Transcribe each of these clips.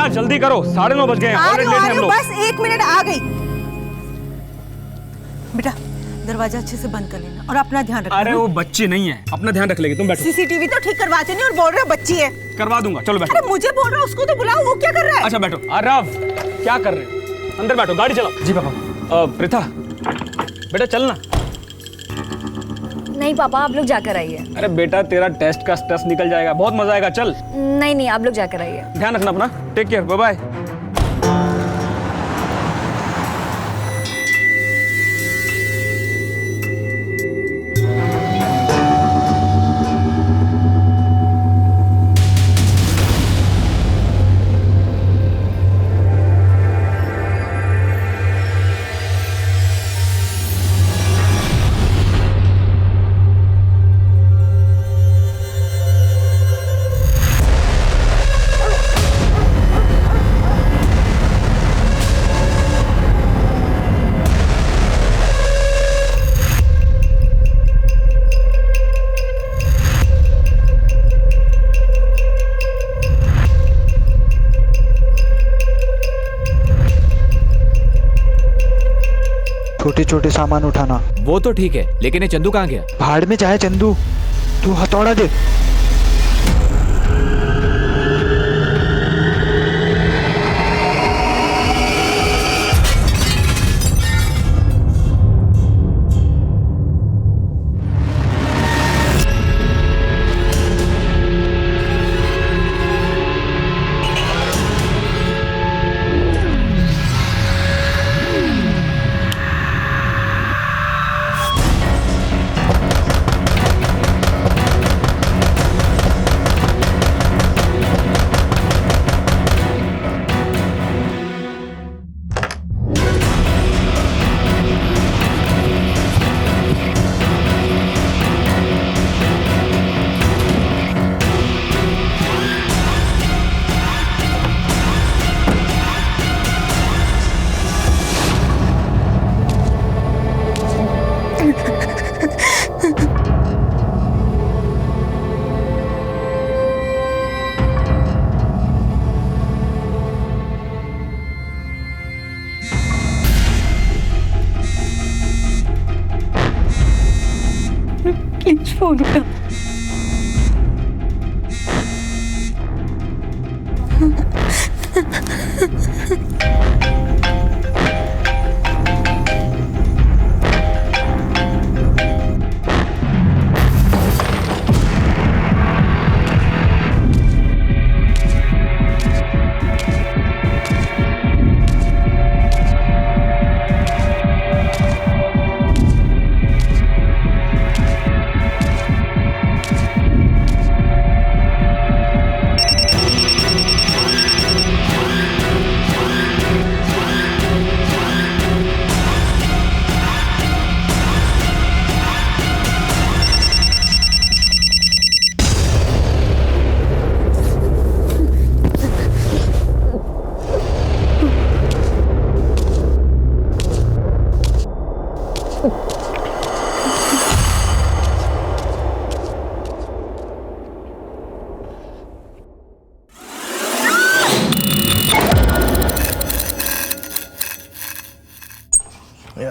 बेटा जल्दी करो, 9:30 बज गए हैं, ऑलरेडी लेट हैं हम लोग। बस 1 मिनट, आ गई। बेटा दरवाजा अच्छे से बंद कर लेना और अपना ध्यान रखना। अरे वो बच्ची नहीं है, अपना ध्यान रख लेगी, तुम बैठो। सीसीटीवी तो ठीक करवाते नहीं और बोल रहे हो बच्ची है। करवा दूंगा, चलो बैठो। अरे मुझे बोल रहा है, उसको तो बुलाओ, वो क्या कर रहा है? अच्छा बैठो। आरव क्या कर रहे हैं? अंदर बैठो, गाड़ी चलाओ। जी पापा। प्रीता बेटा चलना। नहीं पापा, आप लोग जाकर आइए। अरे बेटा तेरा टेस्ट का स्ट्रेस निकल जाएगा, बहुत मजा आएगा, चल। नहीं, आप लोग जाकर आइए। ध्यान रखना अपना, टेक केयर, बाय बाय। छोटे छोटे सामान उठाना। वो तो ठीक है, लेकिन ये चंदू कहाँ गया? भाड़ में जाए चंदू, तू हथौड़ा दे। प्लीज फोन उठा।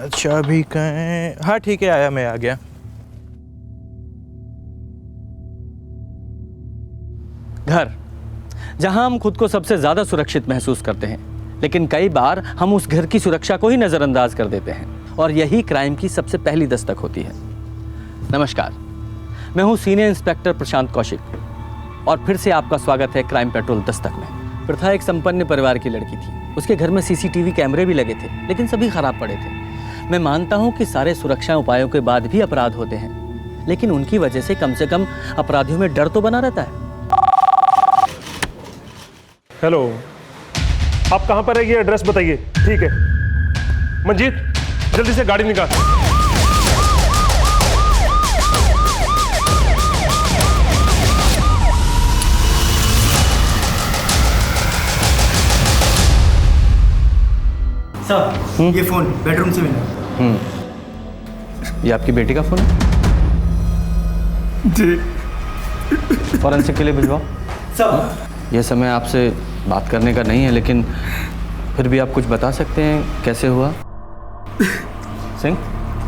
अच्छा अभी कहें, हाँ ठीक है, आया, मैं आ गया। घर, जहां हम खुद को सबसे ज्यादा सुरक्षित महसूस करते हैं, लेकिन कई बार हम उस घर की सुरक्षा को ही नजरअंदाज कर देते हैं और यही क्राइम की सबसे पहली दस्तक होती है। नमस्कार, मैं हूं सीनियर इंस्पेक्टर प्रशांत कौशिक और फिर से आपका स्वागत है क्राइम पेट्रोल दस्तक में। प्रथा एक संपन्न परिवार की लड़की थी। उसके घर में सीसीटीवी कैमरे भी लगे थे, लेकिन सभी खराब पड़े थे। मैं मानता हूं कि सारे सुरक्षा उपायों के बाद भी अपराध होते हैं, लेकिन उनकी वजह से कम अपराधियों में डर तो बना रहता है। हेलो, आप कहाँ पर है, ये एड्रेस बताइए। ठीक है मंजीत, जल्दी से गाड़ी निकाल। सर, ये फोन बेडरूम से मिला। ये आपकी बेटी का फोन है? जी। फॉरेंसिक के लिए भिजवाओ। सर, यह समय आपसे बात करने का नहीं है, लेकिन फिर भी आप कुछ बता सकते हैं कैसे हुआ? सिंह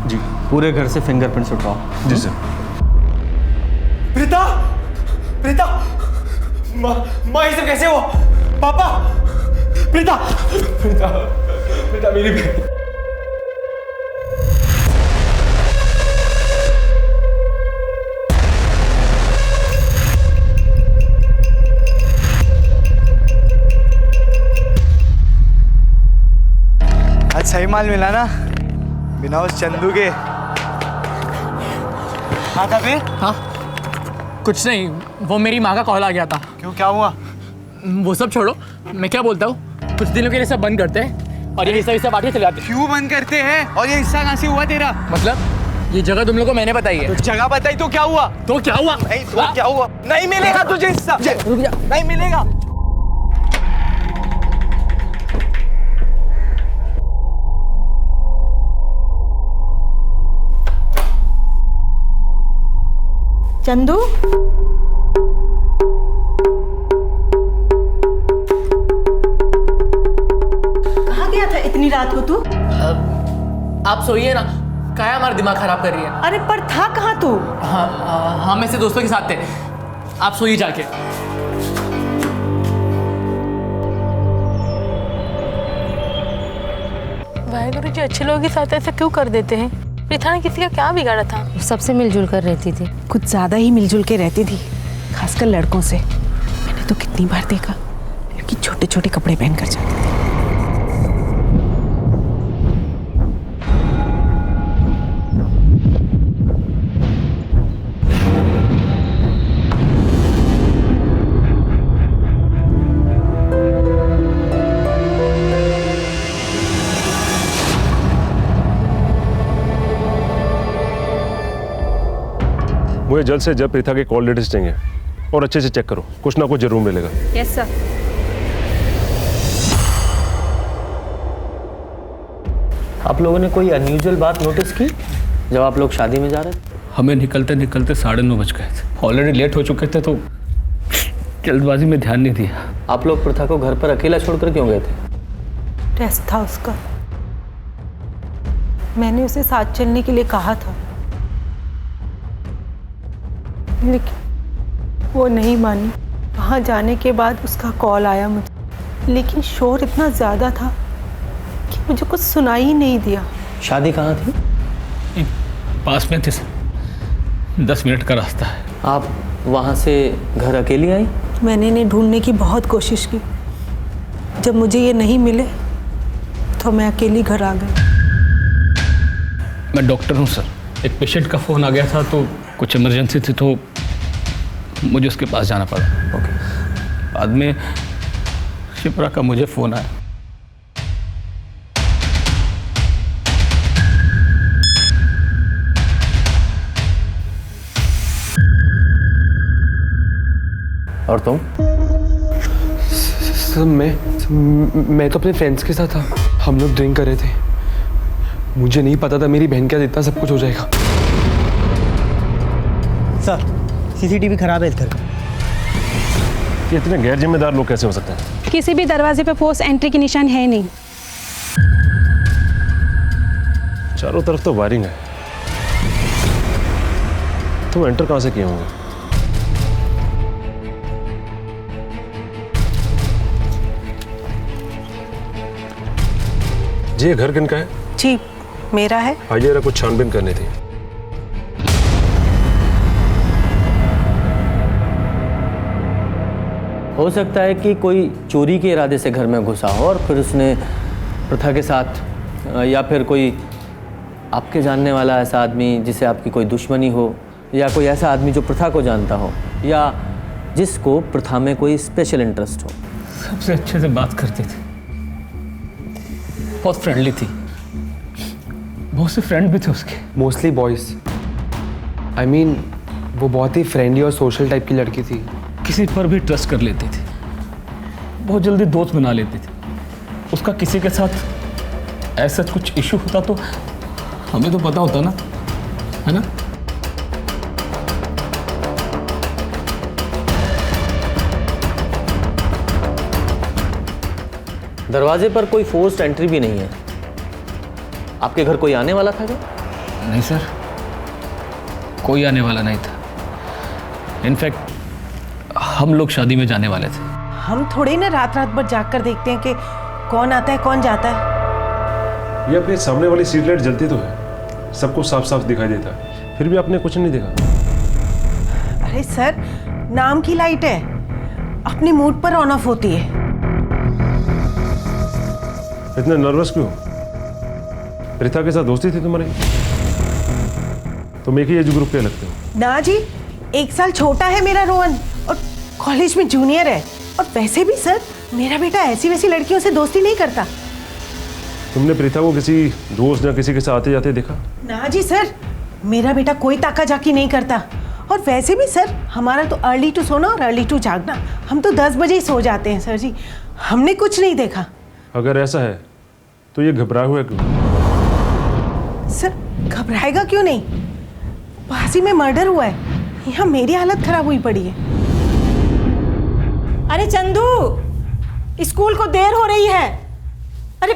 जी पूरे घर से फिंगरप्रिंट्स उठाओ। जी सर। प्रीता, प्रीता, माँ ये सब कैसे हुआ? पापा, प्रीता, प्रीता, प्रीता मेरी बहन। आज सही माल मिला ना, बिना उस चंदू के। हाँ था फिर? हाँ कुछ नहीं, वो मेरी माँ का कॉल आ गया था। क्यों, क्या हुआ? वो सब छोड़ो, मैं क्या बोलता हूँ, कुछ दिनों के लिए सब बंद करते हैं और ये हिस्सा बांट के चले जाते हैं। क्यों बंद करते हैं? और ये हिस्सा कहाँ से हुआ तेरा? मतलब ये जगह तुम लोगों को मैंने बताई है। तो जगह बताई तो क्या हुआ? तो क्या हुआ? नहीं तो क्या हुआ? नहीं मिलेगा तुझे हिस्सा, रुक जा। नहीं मिलेगा। चंदू, कहाँ गया था इतनी रात को तू? आप सोइए ना, क्या हमारा दिमाग खराब कर रही है। अरे पर था कहाँ तू? हाँ हम ऐसे दोस्तों के साथ थे, आप सोइए जाके। वाहेगुरु जी अच्छे लोगों के साथ ऐसा क्यों कर देते हैं? प्रीता ने किसी का क्या बिगाड़ा था? सबसे मिलजुल कर रहती थी। कुछ ज्यादा ही मिलजुल के रहती थी, खासकर लड़कों से। मैंने तो कितनी बार देखा लड़की छोटे छोटे कपड़े पहन कर जाती थी। मुझे जल्द से जल्द प्रीता के कॉल डिटेल्स चाहिए और अच्छे से चेक करो, कुछ ना कुछ जरूर मिलेगा। Yes sir. आप लोगों ने कोई अनयूजुअल बात नोटिस की जब आप लोग शादी में जा रहे थे? हमें निकलते निकलते 9:30 बज गए थे। ऑलरेडी लेट हो चुके थे तो जल्दबाजी में ध्यान नहीं दिया। आप लोग प्रथा को घर पर अकेला छोड़कर क्यों गए थे? टेस्ट था उसका, मैंने उसे साथ चलने के लिए कहा था, लेकिन वो नहीं मानी। वहाँ जाने के बाद उसका कॉल आया मुझे, लेकिन शोर इतना ज़्यादा था कि मुझे कुछ सुनाई ही नहीं दिया। शादी कहाँ थी? पास में थे सर, 10 मिनट का रास्ता है। आप वहाँ से घर अकेली आई? मैंने इन्हें ढूंढने की बहुत कोशिश की, जब मुझे ये नहीं मिले तो मैं अकेली घर आ गई। मैं डॉक्टर हूँ सर, एक पेशेंट का फ़ोन आ गया था तो कुछ इमरजेंसी थी तो मुझे उसके पास जाना पड़ा। ओके। बाद में शिप्रा का मुझे फ़ोन आया। और तुम? सब मैं तो अपने फ्रेंड्स के साथ था, हम लोग ड्रिंक कर रहे थे। मुझे नहीं पता था मेरी बहन के साथ इतना सब कुछ हो जाएगा। सर सीसीटीवी खराब है इस घर का। ये इतने गैर जिम्मेदार लोग कैसे हो सकते हैं? किसी भी दरवाजे पे फोर्स एंट्री के निशान है नहीं। चारों तरफ तो वायरिंग है, तुम एंटर कहाँ से किए होंगे? जी ये घर किन का है? जी मेरा है। आइए जरा कुछ छानबीन करनी थी। हो सकता है कि कोई चोरी के इरादे से घर में घुसा हो और फिर उसने प्रथा के साथ, या फिर कोई आपके जानने वाला ऐसा आदमी जिसे आपकी कोई दुश्मनी हो, या कोई ऐसा आदमी जो प्रथा को जानता हो, या जिसको प्रथा में कोई स्पेशल इंटरेस्ट हो। सबसे अच्छे से बात करती थी, बहुत फ्रेंडली थी, बहुत से फ्रेंड भी थे उसके। Mostly boys. आई मीन वो बहुत ही फ्रेंडली और सोशल टाइप की लड़की थी। किसी पर भी ट्रस्ट कर लेती थी, बहुत जल्दी दोस्त बना लेती थी। उसका किसी के साथ ऐसा कुछ इशू होता तो हमें तो पता होता ना, है ना? दरवाजे पर कोई फोर्स्ड एंट्री भी नहीं है। आपके घर कोई आने वाला था क्या? नहीं सर, कोई आने वाला नहीं था। इनफैक्ट हम लोग शादी में जाने वाले थे। हम थोड़ी ना रात रात भर जाग कर देखते हैं कि कौन आता है कौन जाता है। ये अपने सामने वाली सीट लाइट जलती तो है, सबको साफ साफ दिखाई देता है, फिर भी आपने कुछ नहीं देखा। अरे सर, नाम की लाइट है, अपने मूड पर ऑन ऑफ होती है। इतने नर्वस क्यों? प्रीता के साथ दोस्ती थी तुम्हारी? तुम एक ही एज ग्रुप के लगते हो। ना जी, 1 साल छोटा है मेरा रोहन और कॉलेज में जूनियर है। और वैसे भी सर, मेरा बेटा ऐसी वैसी लड़कियों से दोस्ती नहीं करता। तुमने प्रीता को किसी दोस्त या किसी के साथ आते जाते देखा? ना जी सर, मेरा बेटा कोई ताका जाकी नहीं करता। और वैसे भी सर, हमारा तो अर्ली टू सोना और अर्ली टू जागना। हम तो 10 बजे ही सो जाते हैं सर जी। हमने कुछ नहीं देखा। अगर ऐसा है तो ये घबराया हुआ क्यों? सर, घबराएगा क्यों नहीं? पास ही में मर्डर हुआ है, यहाँ मेरी हालत खराब हुई पड़ी है। अरे चंदू, स्कूल को देर हो रही है। अरे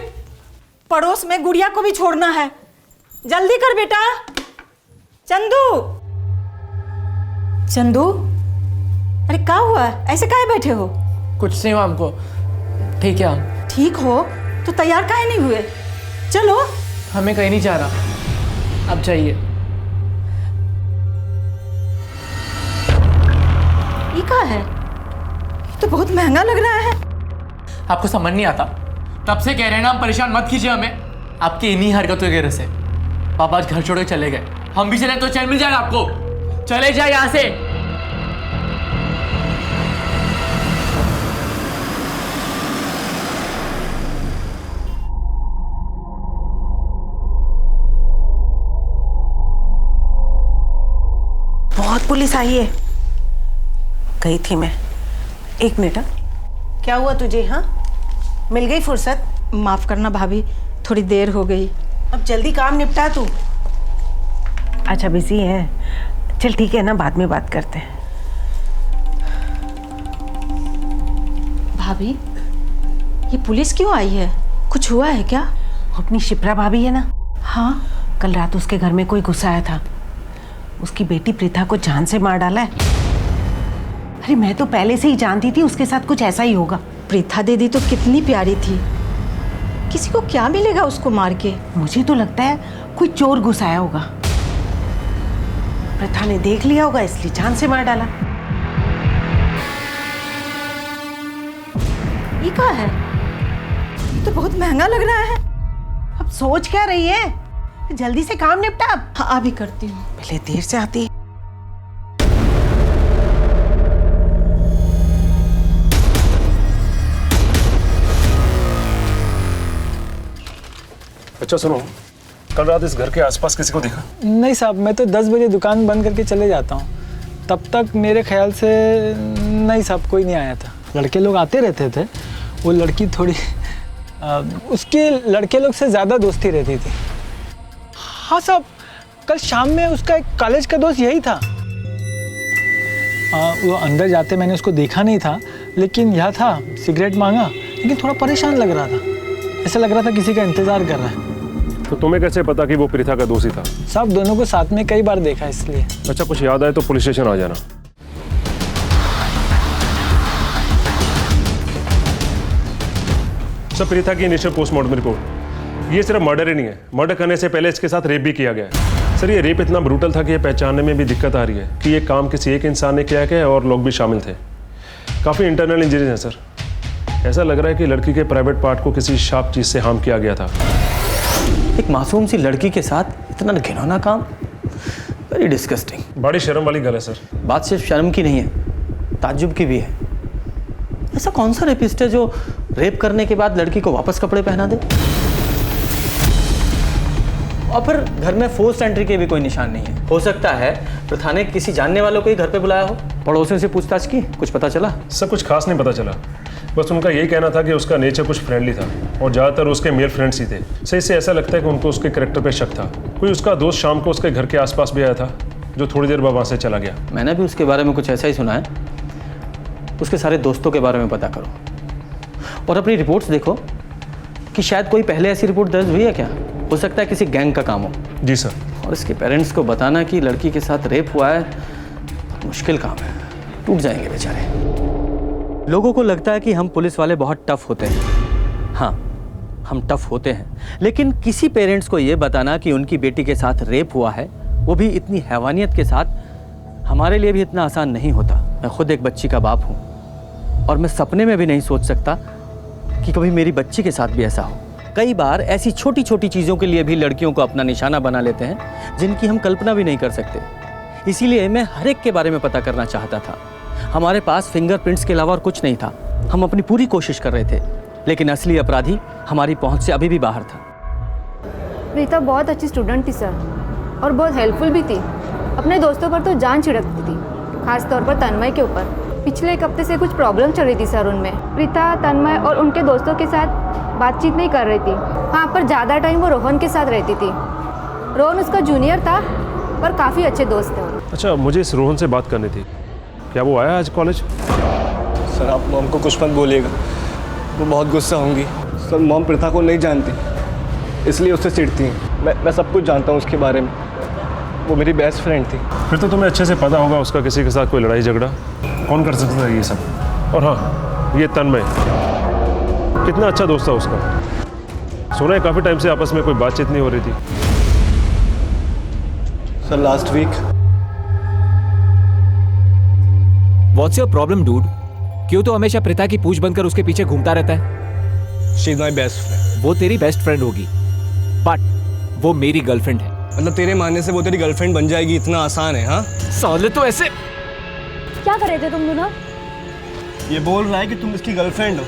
पड़ोस में गुड़िया को भी छोड़ना है, जल्दी कर बेटा। चंदू, चंदू, अरे क्या हुआ? ऐसे काहे बैठे हो? कुछ नहीं हुआ हमको, ठीक है हम। ठीक हो तो तैयार काहे नहीं हुए? चलो। हमें कहीं नहीं जा रहा, अब चाहिए। ये क्या है? तो बहुत महंगा लग रहा है। आपको समझ नहीं आता? तब से कह रहे हैं ना, हम परेशान मत कीजिए हमें, आपकी इन्हीं हरकतों की वजह से। पापा आज घर छोड़ के चले गए, हम भी चले तो चैन मिल जाएगा आपको। चले जाए यहाँ से। बहुत पुलिस आई है। गई थी मैं। 1 मिनट। क्या हुआ तुझे? हाँ, मिल गई फुर्सत? माफ करना भाभी, थोड़ी देर हो गई। अब जल्दी काम निपटा तू। अच्छा बिजी है, चल ठीक है ना, बाद में बात करते हैं। भाभी, ये पुलिस क्यों आई है? कुछ हुआ है क्या? अपनी शिप्रा भाभी है ना? हाँ। कल रात उसके घर में कोई घुस आया था। उसकी बेटी प्रीता को जान से मार डाला है। अरे मैं तो पहले से ही जानती थी उसके साथ कुछ ऐसा ही होगा। प्रीता दीदी तो कितनी प्यारी थी, किसी को क्या मिलेगा उसको मार के? मुझे तो लगता है कोई चोर घुस आया होगा। प्रथा ने देख लिया होगा, इसलिए जान से मार डाला। ये क्या है? ये तो बहुत महंगा लग रहा है। अब सोच क्या रही है? जल्दी से काम निपटा। अब हाँ, अभी करती हूँ। पहले देर से आती है। अच्छा सुनो, कल रात इस घर के आसपास किसी को देखा? नहीं साहब, मैं तो 10 बजे दुकान बंद करके चले जाता हूँ। तब तक मेरे ख्याल से नहीं साहब, कोई नहीं आया था। लड़के लोग आते रहते थे। वो लड़की थोड़ी उसके लड़के लोग से ज़्यादा दोस्ती रहती थी। हाँ साहब, कल शाम में उसका एक कॉलेज का दोस्त यही था। वो अंदर जाते मैंने उसको देखा नहीं था, लेकिन यह था, सिगरेट मांगा, लेकिन थोड़ा परेशान लग रहा था। ऐसा लग रहा था किसी का इंतज़ार कर रहा है। तो तुम्हें कैसे पता कि वो प्रीता का दोषी था? साहब, दोनों को साथ में कई बार देखा, इसलिए। अच्छा, कुछ याद आए तो पुलिस स्टेशन आ जाना। सर, प्रीता की इनिशियल पोस्टमार्टम रिपोर्ट, ये सिर्फ मर्डर ही नहीं है, मर्डर करने से पहले इसके साथ रेप भी किया गया है। सर, ये रेप इतना ब्रूटल था कि ये पहचानने में भी दिक्कत आ रही है कि ये काम किसी एक इंसान ने किया है और लोग भी शामिल थे। काफ़ी इंटरनल इंजरीज हैं सर। ऐसा लग रहा है कि लड़की के प्राइवेट पार्ट को किसी शार्प चीज़ से हार्म किया गया था। एक मासूम सी लड़की के साथ इतना घिनौना काम, वेरी डिस्गस्टिंग। बड़ी शर्म वाली गल है सर। बात सिर्फ शर्म की नहीं है, ताज्जुब की भी है। ऐसा कौन सा रेपिस्ट है जो रेप करने के बाद लड़की को वापस कपड़े पहना दे? और फिर घर में फोर्स एंट्री के भी कोई निशान नहीं है। हो सकता है प्रथा ने किसी जानने वालों को ही घर पे बुलाया हो। पड़ोसियों से पूछताछ की, कुछ पता चला? सर, कुछ खास नहीं पता चला। बस उनका यही कहना था कि उसका नेचर कुछ फ्रेंडली था और ज़्यादातर उसके मेल फ्रेंड्स ही थे। सही से ऐसा लगता है कि उनको उसके कैरेक्टर पे शक था। कोई उसका दोस्त शाम को उसके घर के आसपास भी आया था, जो थोड़ी देर बाद वहाँ से चला गया। मैंने भी उसके बारे में कुछ ऐसा ही सुना है। उसके सारे दोस्तों के बारे में पता करो और अपनी रिपोर्ट्स देखो कि शायद कोई पहले ऐसी रिपोर्ट दर्ज हुई है क्या? हो सकता है किसी गैंग का काम हो। जी सर। और इसके पेरेंट्स को बताना कि लड़की के साथ रेप हुआ है मुश्किल काम है, टूट जाएंगे बेचारे। लोगों को लगता है कि हम पुलिस वाले बहुत टफ होते हैं। हाँ, हम टफ होते हैं, लेकिन किसी पेरेंट्स को ये बताना कि उनकी बेटी के साथ रेप हुआ है, वो भी इतनी हैवानियत के साथ, हमारे लिए भी इतना आसान नहीं होता। मैं खुद एक बच्ची का बाप हूँ और मैं सपने में भी नहीं सोच सकता कि कभी मेरी बच्ची के साथ भी ऐसा हो। कई बार ऐसी छोटी छोटी चीज़ों के लिए भी लड़कियों को अपना निशाना बना लेते हैं जिनकी हम कल्पना भी नहीं कर सकते। इसीलिए मैं हर एक के बारे में पता करना चाहता था। हमारे पास फिंगरप्रिंट्स के अलावा और कुछ नहीं था। हम अपनी पूरी कोशिश कर रहे थे, लेकिन असली अपराधी हमारी पहुंच से अभी भी बाहर था। प्रीता बहुत अच्छी स्टूडेंट थी सर, और बहुत हेल्पफुल भी थी। अपने दोस्तों पर तो जान छिड़कती थी, खास तौर पर तन्मय के ऊपर। पिछले एक हफ्ते से कुछ प्रॉब्लम चल रही थी सर उनमें। प्रीता तन्मय और उनके दोस्तों के साथ बातचीत नहीं कर रही थी। हाँ, पर ज़्यादा टाइम वो रोहन के साथ रहती थी। रोहन उसका जूनियर था, पर काफ़ी अच्छे दोस्त थे। अच्छा, मुझे इस रोहन से बात करनी थी। क्या वो आया आज कॉलेज? सर आप मॉम को कुछ मत बोलिएगा, वो बहुत गुस्सा होंगी। सर मॉम प्रीता को नहीं जानती, इसलिए उससे चिढ़ती हैं। मैं सब कुछ जानता हूँ उसके बारे में। वो मेरी बेस्ट फ्रेंड थी। फिर तो तुम्हें अच्छे से पता होगा उसका किसी के साथ कोई लड़ाई झगड़ा। कौन कर सकता है ये सब? और हाँ, ये तन्मय कितना अच्छा दोस्त था उसका। सुना है काफ़ी टाइम से आपस में कोई बातचीत नहीं हो रही थी। Sir last week. What's your problem dude? क्यों तो हमेशा प्रीता की पूछ बनकर उसके पीछे घूमता रहता है? She is my best friend. वो तेरी बेस्ट फ्रेंड होगी, बट वो मेरी गर्लफ्रेंड है। मतलब तेरे मानने से वो तेरी गर्लफ्रेंड बन जाएगी इतना आसान है? हाँ साले तो ऐसे क्या कर रहे थे तुम दोनों? ये बोल रहा है कि तुम इसकी गर्लफ्रेंड हो,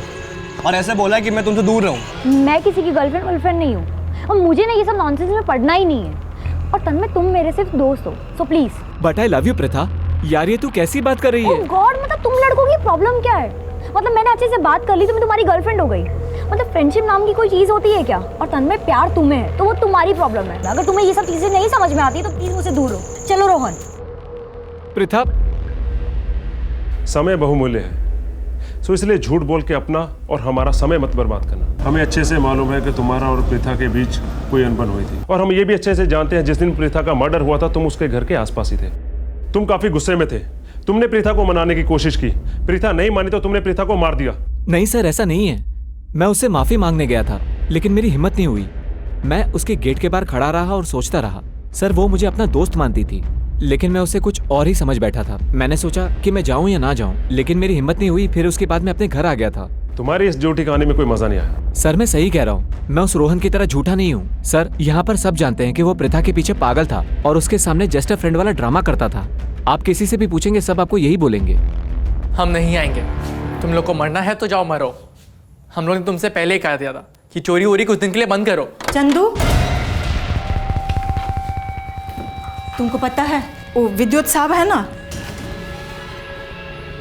और ऐसे बोला है कि मैं तुमसे दूर रहूं। मैं किसी की गर्लफ्रेंड नहीं हूँ, और मुझे ना ये सब नॉनसेंस में पढ़ना ही नहीं है। और तन्मय, तुम मेरे सिर्फ दोस्त हो, so please. But I love you Preeta. यार ये तू कैसी बात कर रही है? ओह गॉड, मतलब तुम लड़कों की प्रॉब्लम क्या है? मतलब मैंने अच्छे से बात कर ली तो मैं तुम्हारी गर्लफ्रेंड हो गई? मतलब फ्रेंडशिप नाम की कोई चीज होती है क्या? और तन्मय, प्यार तुम्हें है तो वो तुम्हारी प्रॉब्लम है। अगर तुम्हें ये सब चीजें नहीं समझ में आती तो प्लीज मुझसे दूर हो। चलो रोहन। प्रीता, समय बहुमूल्य है, सो इसलिए झूठ बोल के अपना और हमारा समय मत बर्बाद करना। हमें अच्छे से मालूम है कि तुम्हारा और प्रीता के बीच कोई अनबन हुई थी, और हम ये भी अच्छे से जानते हैं जिस दिन प्रीता का मर्डर हुआ था तुम उसके घर के आसपास ही थे। तुम काफी गुस्से में थे। तुमने प्रीता को मनाने की कोशिश की, प्रीता नहीं मानी तो तुमने प्रीता को मार दिया। नहीं सर, ऐसा नहीं है। मैं उससे माफी मांगने गया था, लेकिन मेरी हिम्मत नहीं हुई। मैं उसके गेट के बाहर खड़ा रहा और सोचता रहा। सर, वो मुझे अपना दोस्त मानती थी, लेकिन मैं उसे कुछ और ही समझ बैठा था। मैंने सोचा कि मैं जाऊं या ना जाऊं, लेकिन मेरी हिम्मत नहीं हुई। फिर उसके बाद मैं अपने घर आ गया था। तुम्हारी इस झूठी कहानी में कोई मजा नहीं आया। सर, मैं सही कह रहा हूँ। मैं उस रोहन की तरह झूठा नहीं हूँ। सर, यहाँ पर सब जानते हैं कि वो प्रीता के पीछे पागल था और उसके सामने जस्ट अ फ्रेंड वाला ड्रामा करता था। आप किसी से भी पूछेंगे, सब आपको यही बोलेंगे। हम नहीं आएंगे। तुम लोग को मरना है तो जाओ मरो। हम लोग ने तुमसे पहले ही कहा दिया था कि चोरी वोरी कुछ दिन के लिए बंद करो। चंदू, तुमको पता है वो विद्युत साहब है ना,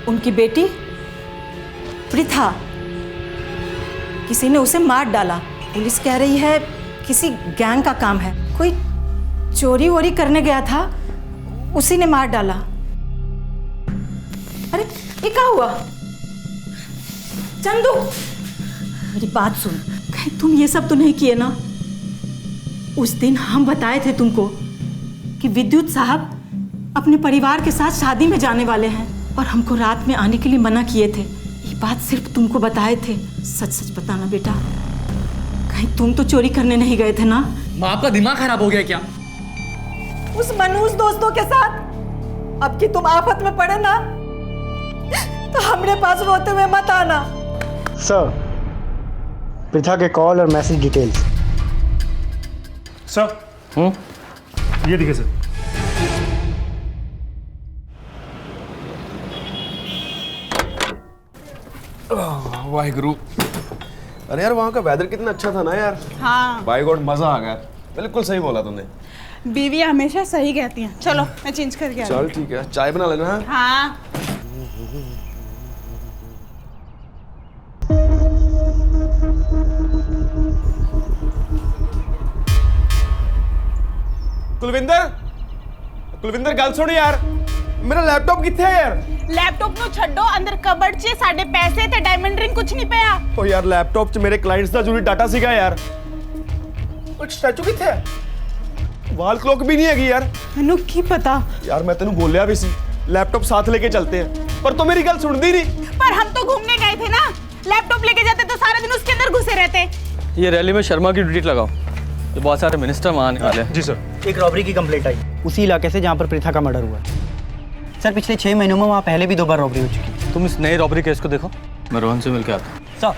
उनकी बेटी प्रीता, किसी ने उसे मार डाला। पुलिस कह रही है किसी गैंग का काम है। कोई चोरी वोरी करने गया था, उसी ने मार डाला। अरे ये क्या हुआ? चंदू, मेरी बात सुन। कहीं तुम ये सब तो नहीं किए ना? उस दिन हम बताए थे तुमको कि विद्युत साहब अपने परिवार के साथ शादी में जाने वाले हैं, और हमको रात में आने के लिए मना किए थे। ये बात सिर्फ तुमको बताए थे। सच सच बताना बेटा, कहीं तुम तो चोरी करने नहीं गए थे ना? माँ, आपका दिमाग खराब हो गया क्या? उस मनहूस दोस्तों के साथ अब कि तुम आफत में पड़े ना, तो हमरे पास रोते हुए मत आना। सर, प्रीता के कॉल और मैसेज डिटेल्स। सर, ये देखिए सर। वाहिगुरु। अरे यार, वहाँ का वेदर कितना अच्छा था ना यार। हाँ, बाय गॉड मजा आ गया। बिल्कुल सही बोला तूने। बीवी हमेशा सही कहती हैं। चलो मैं चेंज करके आ रही हूँ। चल ठीक है, चाय बना लेना। हाँ। कुलविंदर, कुलविंदर गल सुन यार, मेरा लैपटॉप किथे है यार? लैपटॉप नु छड्डो अंदर कबड़ च साडे पैसे ते डायमंड रिंग कुछ नहीं पिया। ओ यार लैपटॉप च मेरे क्लाइंट्स दा जरूरी डाटा सीगा यार। कुछ स्टैचू किथे है? वाल क्लॉक भी नहीं हैगी यार। मैनू की पता यार मैं तेनू बोलिया भी सी लैपटॉप साथ लेके चलते हैं, पर तो मेरी गल सुनदी नहीं। पर हम तो घूमने गए थे ना, लैपटॉप लेके जाते तो सारा दिन उसके अंदर घुसे रहते। ये रैली में शर्मा की ड्यूटी लगाओ, तो बहुत सारे मिनिस्टर वहाँ आने वाले हैं। जी सर। एक रॉबरी की कंप्लेंट आई उसी इलाके से जहाँ पर प्रीथा का मर्डर हुआ है। सर पिछले 6 महीनों में वहाँ पहले भी 2 बार रॉबरी हो चुकी है। तुम इस नए रॉबरी केस को देखो, मैं रोहन से मिलकर आता हूँ। सर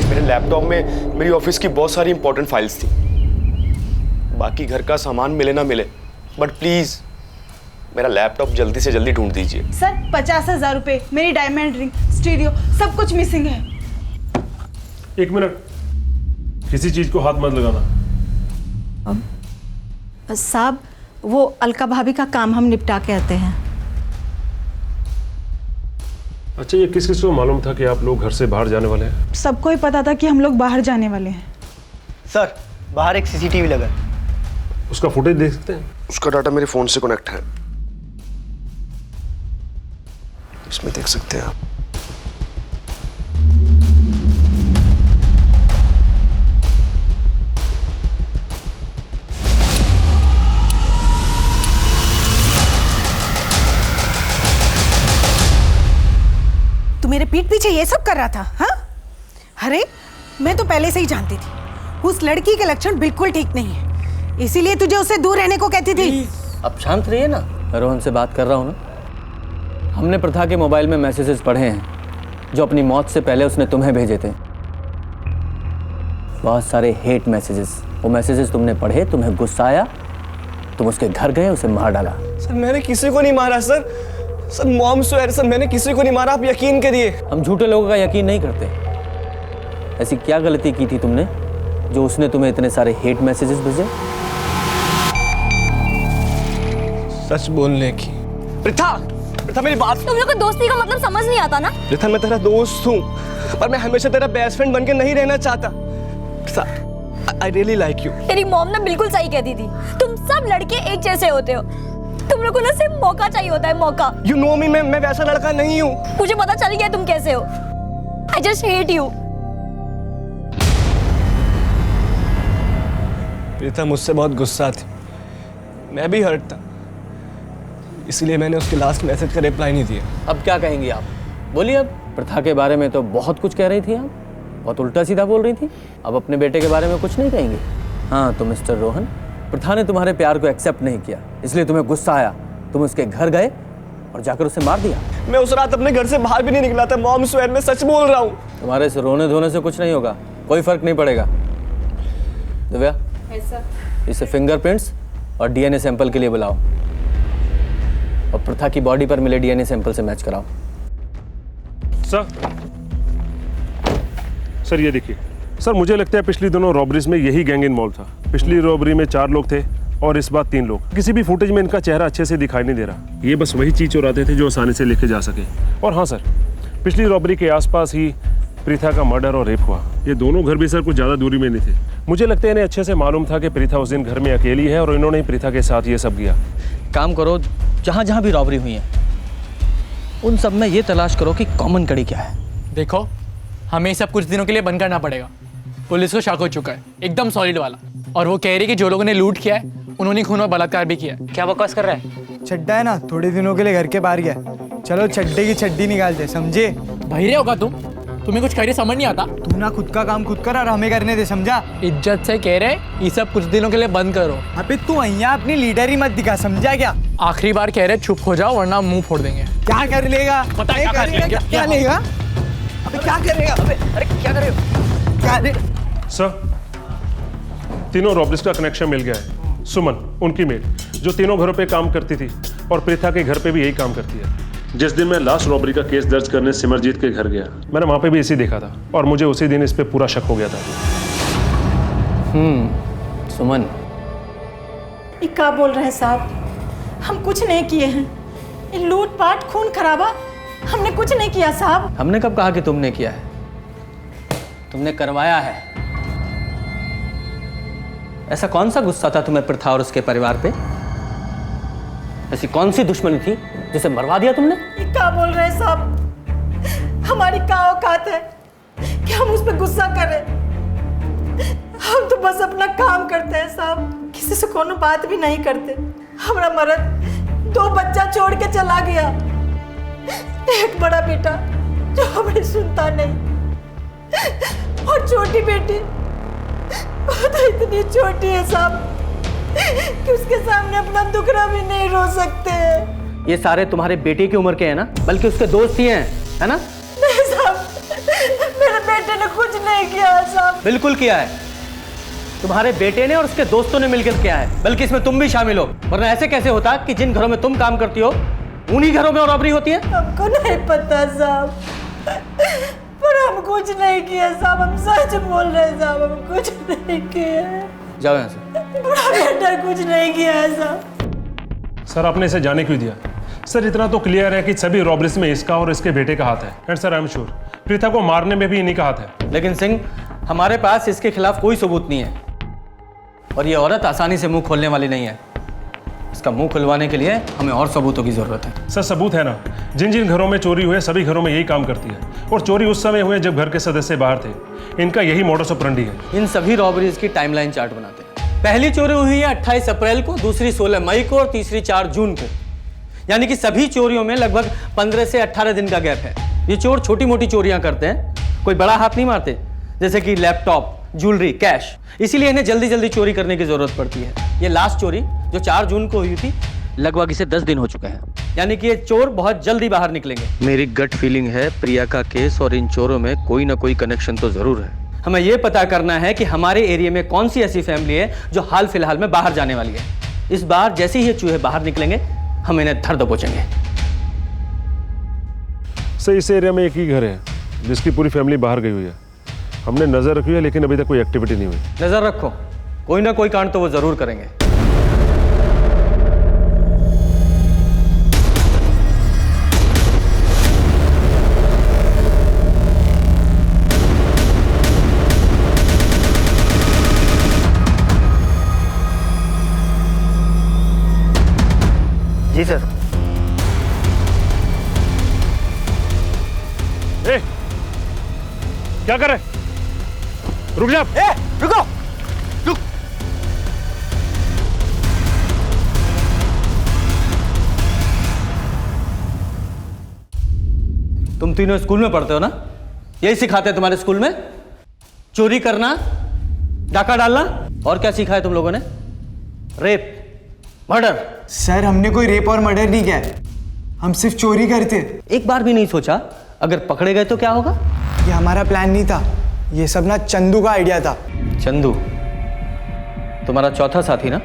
मेरे लैपटॉप में मेरी ऑफिस की बहुत सारी इंपॉर्टेंट फाइल्स थी। बाकी घर का सामान मिले ना मिले, बट प्लीज मेरा लैपटॉप जल्दी से जल्दी ढूंढ दीजिए। सर 50,000 रुपए, मेरी डायमंड रिंग, स्टीरियो सब कुछ मिसिंग है। 1 मिनट, किसी चीज को हाथ मत लगाना। साहब वो अलका भाभी का काम हम निपटा के आते हैं। अच्छा, ये किस किस को मालूम था कि आप लोग घर से बाहर जाने वाले हैं? सबको ही पता था कि हम लोग बाहर जाने वाले हैं। सर बाहर एक सीसीटीवी लगा है। उसका फुटेज देख सकते हैं? उसका डाटा मेरे फोन से कनेक्ट है, इसमें देख सकते हैं आप। तू मेरे पीठ पीछे ये सब कर रहा था? हाँ, अरे मैं तो पहले से ही जानती थी उस लड़की के लक्षण बिल्कुल ठीक नहीं है, इसीलिए तुझे उससे दूर रहने को कहती थी। अब शांत रहिए ना, मैं रोहन से बात कर रहा हूँ ना। हमने प्रथा के मोबाइल में मैसेजेस पढ़े हैं जो अपनी मौत से पहले उसने तुम्हें भेजे थे। बहुत सारे हेट मैसेजेस। वो मैसेजेस तुमने पढ़े, तुम्हें गुस्सा आया, तुम उसके घर गए, उसे मार डाला। सर मैंने किसी को नहीं मारा sir. Sir mom swear sir, मैंने किसी को नहीं मारा, आप यकीन करिए। हम झूठे लोगों का यकीन नहीं करते। ऐसी क्या गलती की थी तुमने जो उसने तुम्हें इतने सारे हेट मैसेजेस भेजे? सच बोलने की। प्रीथा, प्रीथा मेरी बात। तुम लोग को दोस्ती का मतलब समझ नहीं आता ना? प्रीथा मैं तेरा दोस्त हूँ, पर मैं हमेशा तेरा बेस्ट फ्रेंड बनके नहीं रहना चाहता। Preetha, I really like you। तेरी मॉम ना बिल्कुल सही कहती थी, तुम सब लड़के एक जैसे होते हो। तुम लोगों को ना सिर्फ मौका चाहिए होता है, मौका। You know me, मैं वैसा लड़का नहीं हूँ। मुझे पता चल गया तुम कैसे हो। I just hate you। Preetha मुझसे बहुत गुस्सा थी, मैं भी हर्ट था, इसलिए मैंने उसके लास्ट मैसेज का रिप्लाई नहीं दिया। अब क्या कहेंगी आप? बोलिए। अब प्रथा के बारे में तो बहुत कुछ कह रही थी आप, बहुत उल्टा सीधा बोल रही थी। अब अपने बेटे के बारे में कुछ नहीं कहेंगे? हाँ तो मिस्टर रोहन, प्रथा ने तुम्हारे प्यार को एक्सेप्ट नहीं किया, इसलिए तुम्हें गुस्सा आया, तुम उसके घर गए और जाकर उसे मार दिया। मैं उस रात अपने घर से बाहर भी नहीं निकला था मॉम स्वेयर, मैं सच बोल रहा हूँ। तुम्हारे से रोने धोने से कुछ नहीं होगा, कोई फर्क नहीं पड़ेगा। दिव्या, इसे फिंगरप्रिंट्स और डीएनए सैंपल के लिए बुलाओ और प्रथा की बॉडी पर मिले डीएनए सैंपल से मैच कराओ। सर ये देखिए सर, मुझे लगता है पिछली दोनों रॉबरीज में यही गैंग इन्वॉल्व था। पिछली रॉबरी में 4 लोग थे और इस बार 3 लोग। किसी भी फुटेज में इनका चेहरा अच्छे से दिखाई नहीं दे रहा। ये बस वही चीज चुराते थे जो आसानी से लेके जा सके। और हाँ सर, पिछली रॉबरी के आसपास ही प्रीथा का मर्डर और रेप हुआ। ये दोनों घर भी सर कुछ ज़्यादा दूरी में नहीं थे। मुझे लगता है इन्हें अच्छे से मालूम था कि प्रीथा उस दिन घर में अकेली है और इन्होंने प्रीथा के साथ ये सब किया। काम करो, जहाँ जहाँ भी रॉबरी हुई है उन सब में ये तलाश करो कि कॉमन कड़ी क्या है। देखो, हमें सब कुछ दिनों के लिए बंद करना पड़ेगा। पुलिस को शक हो चुका है, एकदम सॉलिड वाला, और वो कह रही कि जो लोगों ने लूट किया है उन्होंने खून और बलात्कार भी किया। क्या बकवास कर रहा है? चड्डा है ना, थोड़े दिनों के लिए घर के बाहर गया। चलो चड्डे की चड्डी निकाल दे, समझे? बहिरे होगा तुम्हें कुछ करिए समझ नहीं आता। तू ना खुद का काम खुद कर और हमें करने दे, समझा? इज्जत से कह रहे ये सब कुछ दिनों के लिए बंद करो। अबे तू यहाँ अपनी लीडर ही मत दिखा, समझा क्या? आखिरी बार कह रहे चुप हो जाओ वरना मुंह फोड़ देंगे। क्या कर लेगा? पता है क्या लेगा? क्या लेगा? अबे क्या करेगा? अबे अरे क्या करेगा? क्या ले? सर, तीनों रॉबरीज का कनेक्शन मिल गया है। सुमन, उनकी मेड, जो तीनों घरों पे काम करती थी और प्रीथा के घर पे भी यही काम करती है। जिस दिन मैं लास्ट रॉबरी का केस दर्ज करने सिमरजीत के घर गया, मैंने वहां पे भी इसी देखा था और मुझे उसी दिन इस पे पूरा शक हो गया था। सुमन, ये क्या बोल रहे हैं साहब? हम कुछ नहीं किए हैं। ये लूटपाट खून खराबा हमने कुछ नहीं किया साहब। हमने कब कहा कि तुमने किया है? तुमने करवाया है। ऐसा कौन सा गुस्सा था तुम्हें प्रथा और उसके परिवार पे ऐसी कौन सी दुश्मनी थी जिसे मरवा दिया तुमने? ये क्या बोल रहे हैं साहब? हमारी क्या औकात है कि हम उस पर गुस्सा करें? हम तो बस अपना काम करते हैं साहब, किसी से कोनो बात भी नहीं करते। हमारा मर्द 2 बच्चा छोड़ के चला गया, एक बड़ा बेटा जो हमें सुनता नहीं, और छोटी बेटी वो तो इतनी छोटी है साहब कि उसके सामने अपना दुखड़ा भी नहीं रो सकते। ये सारे तुम्हारे बेटे की उम्र के हैं ना, बल्कि उसके दोस्त ही हैं, है ना? नहीं साहब, मेरे बेटे ने कुछ नहीं किया है साहब। बिल्कुल किया है, तुम्हारे बेटे ने और उसके दोस्तों ने मिलकर किया है, बल्कि इसमें तुम भी शामिल हो। वरना ऐसे कैसे होता कि जिन घरों में तुम काम करती हो उन्हीं घरों में रॉबरी होती है? हमको नहीं पता साहब, पर हम कुछ नहीं किया साहब, हम सच बोल रहे हैं साहब, हम कुछ नहीं किया। जाओ यहाँ से। बड़ा बेटा कुछ नहीं किया है साहब। सर आपने इसे जाने क्यों दिया? सर इतना तो क्लियर है कि सभी रॉबरीज में इसका और इसके बेटे का हाथ है। And sir I am sure Preeta को मारने में भी इन्हीं का हाथ है। लेकिन सिंह, हमारे पास इसके खिलाफ कोई सबूत नहीं है, और ये औरत आसानी से मुंह खोलने वाली नहीं है। इसका मुंह खुलवाने के लिए हमें और सबूतों की जरूरत है। सर सबूत है ना, जिन जिन घरों में चोरी हुए सभी घरों में यही काम करती है, और चोरी उस समय हुए जब घर के सदस्य बाहर थे। इनका यही मॉडस ऑपरेंडी है। इन सभी रॉबरीज की टाइमलाइन चार्ट बनाते हैं। पहली चोरी हुई है 28 अप्रैल को, दूसरी 16 मई को और तीसरी 4 जून को। यानी कि सभी चोरियों में लगभग 15 से 18 दिन का गैप है। ये चोर छोटी मोटी चोरियां करते हैं, कोई बड़ा हाथ नहीं मारते, जैसे कि लैपटॉप, ज्वेलरी, कैश। इसीलिए इन्हें जल्दी जल्दी चोरी करने की जरूरत पड़ती है। ये लास्ट चोरी जो 4 जून को हुई थी, लगभग इसे 10 दिन हो चुके हैं। यानी कि ये चोर बहुत जल्दी बाहर निकलेंगे। मेरी गट फीलिंग है प्रिया का केस और इन चोरों में कोई ना कोई कनेक्शन तो जरूर है। हमें यह पता करना है कि हमारे एरिया में कौन सी ऐसी फैमिली है जो हाल फिलहाल में बाहर जाने वाली है। इस बार जैसे ही ये चूहे बाहर निकलेंगे हम इन्हें धर दबोचेंगे। सर इस एरिया में एक ही घर है जिसकी पूरी फैमिली बाहर गई हुई है। हमने नजर रखी है लेकिन अभी तक कोई एक्टिविटी नहीं हुई। नजर रखो, कोई ना कोई कांड तो वो जरूर करेंगे। जी सर। ए, क्या कर रहे? रुक जा। रुको। रुक। तुम तीनों स्कूल में पढ़ते हो ना? यही सिखाते हैं तुम्हारे स्कूल में? चोरी करना, डाका डालना, और क्या सीखा है तुम लोगों ने? Rape, murder. सर हमने कोई रेप और मर्डर नहीं किया है, हम सिर्फ चोरी करते। एक बार भी नहीं सोचा अगर पकड़े गए तो क्या होगा? ये हमारा प्लान नहीं था, ये सब ना चंदू का आइडिया था। चंदू तुम्हारा चौथा साथी ना?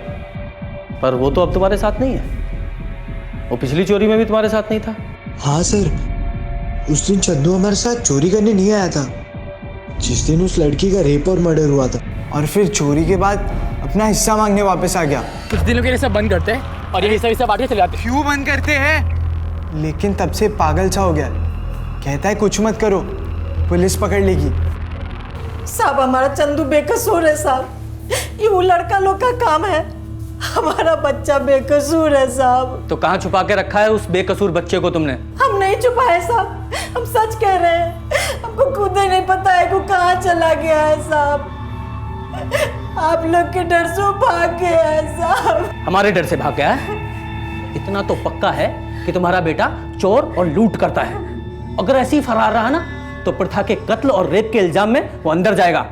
पर वो तो अब तुम्हारे साथ नहीं है। वो पिछली चोरी में भी तुम्हारे साथ नहीं था। हाँ सर, उस दिन चंदू हमारे साथ चोरी करने नहीं आया था, जिस दिन उस लड़की का रेप और मर्डर हुआ था। और फिर चोरी के बाद अपना हिस्सा मांगने वापस आ गया। कुछ दिनों के लिए सब बंद करते हैं और ये हिस्सा बांट के चले जाते हैं। क्यों बंद करते हैं? लेकिन तब से पागल सा हो गया, कहता है कुछ मत करो, पुलिस पकड़ लेगी। साहब हमारा चंदू बेकसूर है साहब, ये वो लड़का लोग का काम है, हमारा बच्चा बेकसूर है साहब। तो कहाँ छुपा के रखा है उस बेकसूर बच्चे को तुमने? हम नहीं छुपाए साहब, हम सच कह रहे हैं, हमको खुद ही नहीं पता है वो कहाँ चला गया है साहब। आप लोग के डर से भाग गया है साहब। हमारे डर से भाग गया है? इतना तो पक्का है कि तुम्हारा बेटा चोर और लूट करता है। अगर ऐसे ही फरार रहा ना तो प्रथा के कत्ल और रेप के इल्जाम में वो अंदर जाएगा,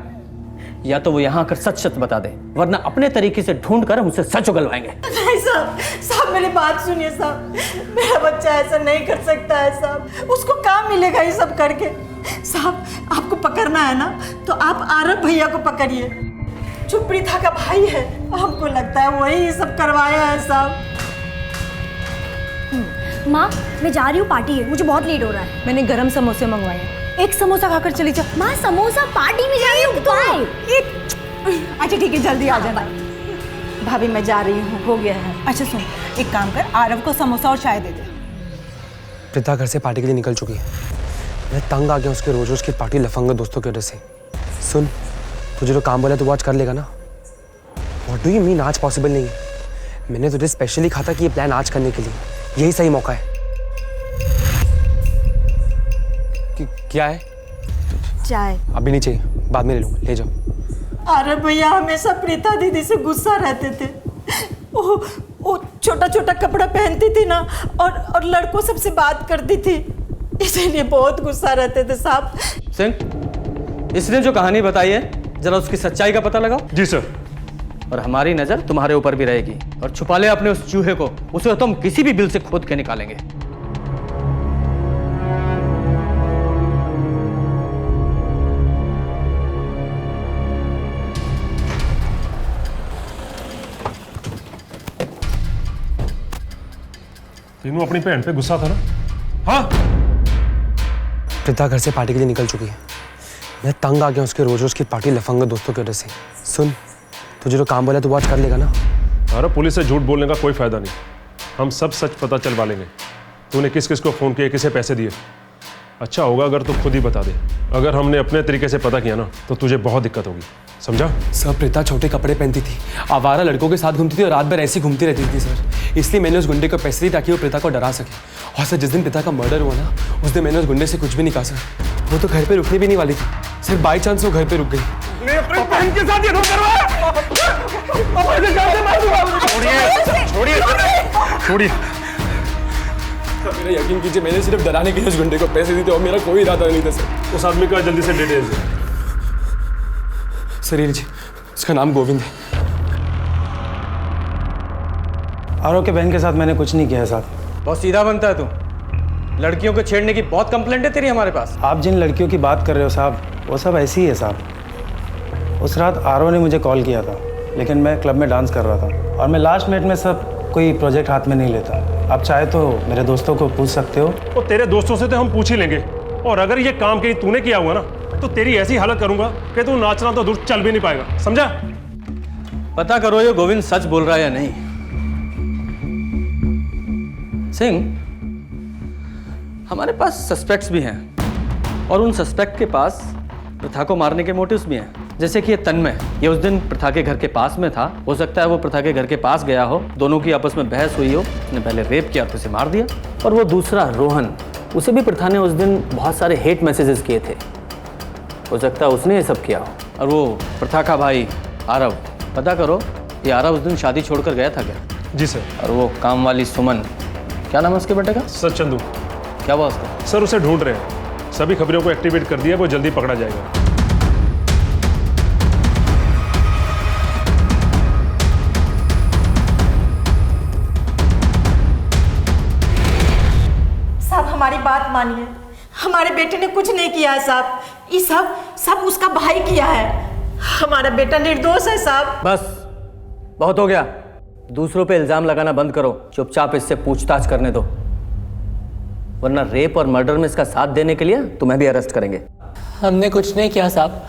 या तो वो यहाँ आकर सच सच बता दे, वरना अपने तरीके से ढूंढ कर हमसे सच उगलवाएंगे। नहीं साहब, साहब मेरी बात सुनिए साहब, मेरा बच्चा ऐसा नहीं कर सकता है साहब, उसको काम मिलेगा ये सब करके। साहब आपको पकड़ना है ना तो आप आरब भैया को पकड़िए, जो प्रीता का भाई है, हमको लगता है वही ये सब करवाया है साहब। माँ मैं जा रही हूँ, पार्टी है, मुझे बहुत लेट हो रहा है। मैंने गरम समोसे मंगवाए हैं, एक समोसा खाकर चली जा। माँ समोसा पार्टी में जा रही हूँ तो अच्छा ठीक है, जल्दी आ जाना। भाभी मैं जा रही हूँ, हो गया है। अच्छा सुन, एक काम कर, आरव को समोसा और चाय दे दे। प्रीता घर से पार्टी के लिए निकल चुकी है, मैं तंग आ गया उसके रोज रोज की पार्टी लफंगा दोस्तों की वजह से। सुन, तुझे जो काम बोला तो वो आज कर लेगा ना? व्हाट डू यू मीन आज पॉसिबल नहीं है? मैंने तुझे स्पेशली कहा था कि ये प्लान आज करने के लिए यही सही मौका है। क्या है? चाय। अभी नहीं चाहिए, बाद में ले लूंगा, ले जाओ। अरे भैया हमेशा प्रीता दीदी से गुस्सा रहते थे। वो छोटा छोटा कपड़ा पहनती थी ना, और लड़कों सबसे बात करती थी, इसीलिए बहुत गुस्सा रहते थे साहब। सिंह, इसने जो कहानी बताई है जरा उसकी सच्चाई का पता लगाओ। जी सर। और हमारी नजर तुम्हारे ऊपर भी रहेगी, और छुपा ले अपने उस चूहे को, उसे तुम किसी भी बिल से खोद के निकालेंगे। तीनों अपनी बहन पे गुस्सा था ना? हाँ। प्रीता घर से पार्टी के लिए निकल चुकी है। मैं तंग आ गया उसके रोज रोज की पार्टी लफंगा दोस्तों की वजह से। सुन, तुझे जो काम बोला तू आज कर लेगा ना? अरे पुलिस से झूठ बोलने का कोई फायदा नहीं, हम सब सच पता चलवा लेंगे। तूने किस किस को फोन किया, किसे पैसे दिए। अच्छा होगा अगर तू खुद ही बता दे। अगर हमने अपने तरीके से पता किया ना तो तुझे बहुत दिक्कत होगी, समझा? सर, प्रीता छोटे कपड़े पहनती थी, आवारा लड़कों के साथ घूमती थी और रात भर ऐसी घूमती रहती थी सर। इसलिए मैंने उस गुंडे को पैसे दी ताकि वो प्रीता को डरा सके। और सर, जिस दिन प्रीता का मर्डर हुआ ना, उस दिन मैंने उस गुंडे से कुछ भी नहीं कहा सर। वो तो घर पे रुकने भी नहीं वाली थी सर, बाई चांस वो घर पे रुक गई। बहन के साथ ये धोखा करवाया। छोड़िए। मेरा यकीन कीजिए, मैंने सिर्फ डराने के लिए उस गुंडे को पैसे दिए थे और मेरा कोई इरादा नहीं था सर। उस आदमी का जल्दी से डिटेल्स दे। सर ये लीजिए, उसका नाम गोविंद है। आरव के बहन के साथ मैंने कुछ नहीं किया साहब। बहुत सीधा बनता है तू। लड़कियों को छेड़ने की बहुत कंप्लेंट है तेरी हमारे पास। आप जिन लड़कियों की बात कर रहे हो साहब, वो सब ऐसी ही है साहब। उस रात आरव ने मुझे कॉल किया था, लेकिन मैं क्लब में डांस कर रहा था और मैं लास्ट मिनट में सब कोई प्रोजेक्ट हाथ में नहीं लेता। आप चाहे तो मेरे दोस्तों को पूछ सकते हो। तो तेरे दोस्तों से तो हम पूछ ही लेंगे, और अगर ये काम कहीं तूने किया हुआ ना तो तेरी ऐसी हालत करूंगा कि तू नाचना तो दूर चल भी नहीं पाएगा, समझा? पता करो ये गोविंद सच बोल रहा है या नहीं। सिंह, हमारे पास सस्पेक्ट्स भी हैं, और उन सस्पेक्ट के पास प्रथा को मारने के मोटिव्स भी हैं। जैसे कि ये तन्मय, ये उस दिन प्रथा के घर के पास में था। हो सकता है वो प्रथा के घर के पास गया हो, दोनों की आपस में बहस हुई हो, उसने पहले रेप किया और उसे मार दिया। और वो दूसरा रोहन, उसे भी प्रथा ने उस दिन बहुत सारे हेट मैसेजेस किए थे। हो सकता है उसने ये सब किया हो। और वो प्रथा का भाई आरव, पता करो ये आरव उस दिन शादी छोड़कर गया था क्या? जी सर। और वो काम वाली सुमन, क्या नाम है उसके बेटे का? सर चंदू। क्या हुआ उसका? सर उसे ढूंढ रहे हैं, सभी खबरों को एक्टिवेट कर दिया, वो जल्दी पकड़ा जाएगा। साहब हमारी बात मानिए, हमारे बेटे ने कुछ नहीं किया है साहब। ये सब उसका भाई किया है। हमारा बेटा निर्दोष है साहब। बस बहुत हो गया, दूसरों पे इल्जाम लगाना बंद करो। चुपचाप इससे पूछताछ करने दो, वरना रेप और मर्डर में इसका साथ देने के लिए तुम्हें भी अरेस्ट करेंगे। हमने कुछ नहीं किया साहब,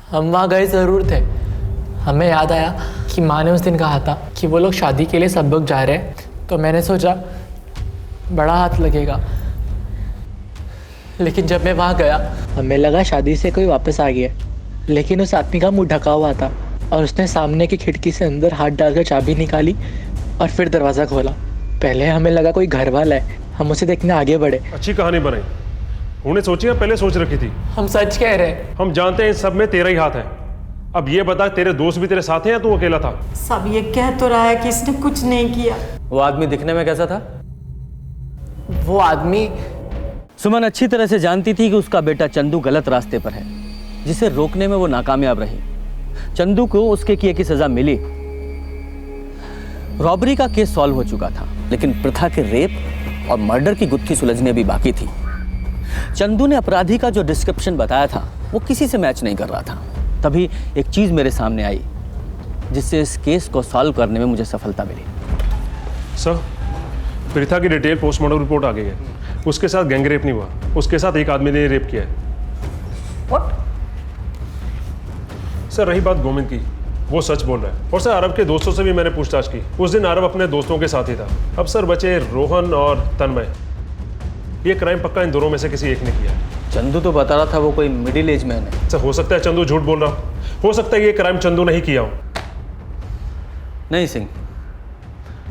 हम वहाँ गए ज़रूर थे। हमें याद आया कि माँ ने उस दिन कहा था कि वो लोग शादी के लिए सब लोग जा रहे हैं, तो मैंने सोचा बड़ा हाथ लगेगा। लेकिन जब मैं वहाँ गया, हमें लगा शादी से कोई वापस आ गया, लेकिन उस आदमी का मुंह ढका हुआ था और उसने सामने की खिड़की से अंदर हाथ डालकर चाबी निकाली और फिर दरवाज़ा खोला। पहले हमें लगा कोई घर वाला है, हम उसे देखने आगे बढ़े। अच्छी कहानी बनाई, उन्हें सोची या पहले सोच रखी थी? हम सच कह रहे हैं। हम जानते हैं इन सब में तेरा ही हाथ है। अब ये बता, तेरे दोस्त भी तेरे साथ हैं या तू अकेला था? सब ये कह तो रहा है कि इसने कुछ नहीं किया। वो आदमी दिखने में कैसा था? वो आदमी, सुमन अच्छी तरह से जानती थी कि उसका बेटा चंदू गलत रास्ते पर है, जिसे रोकने में वो नाकामयाब रही। चंदू को उसके किए की सजा मिली, रॉबरी का केस सॉल्व हो चुका था, लेकिन प्रथा के रेप और मर्डर की गुत्थी सुलझने अभी बाकी थी। चंदू ने अपराधी का जो डिस्क्रिप्शन बताया था वो किसी से मैच नहीं कर रहा था। तभी एक चीज मेरे सामने आई जिससे इस केस को सॉल्व करने में मुझे सफलता मिली। सर, प्रीथा की डिटेल पोस्टमार्टम रिपोर्ट आ गई है। उसके साथ गैंग रेप नहीं हुआ, उसके साथ एक आदमी ने रेप किया है। What? सर रही बात गोविंद की, वो सच बोल रहा है। और सर आरव के दोस्तों से भी मैंने पूछताछ की, उस दिन आरव अपने दोस्तों के साथ ही था। अब सर बचे रोहन और तन्मय। ये क्राइम पक्का इन दोनों में से किसी एक ने किया। चंदू तो बता रहा था वो कोई मिडिल एज मैन है। सर हो सकता है चंदू झूठ बोल रहा हो सकता है ये क्राइम चंदू नहीं किया हो। नहीं सिंह,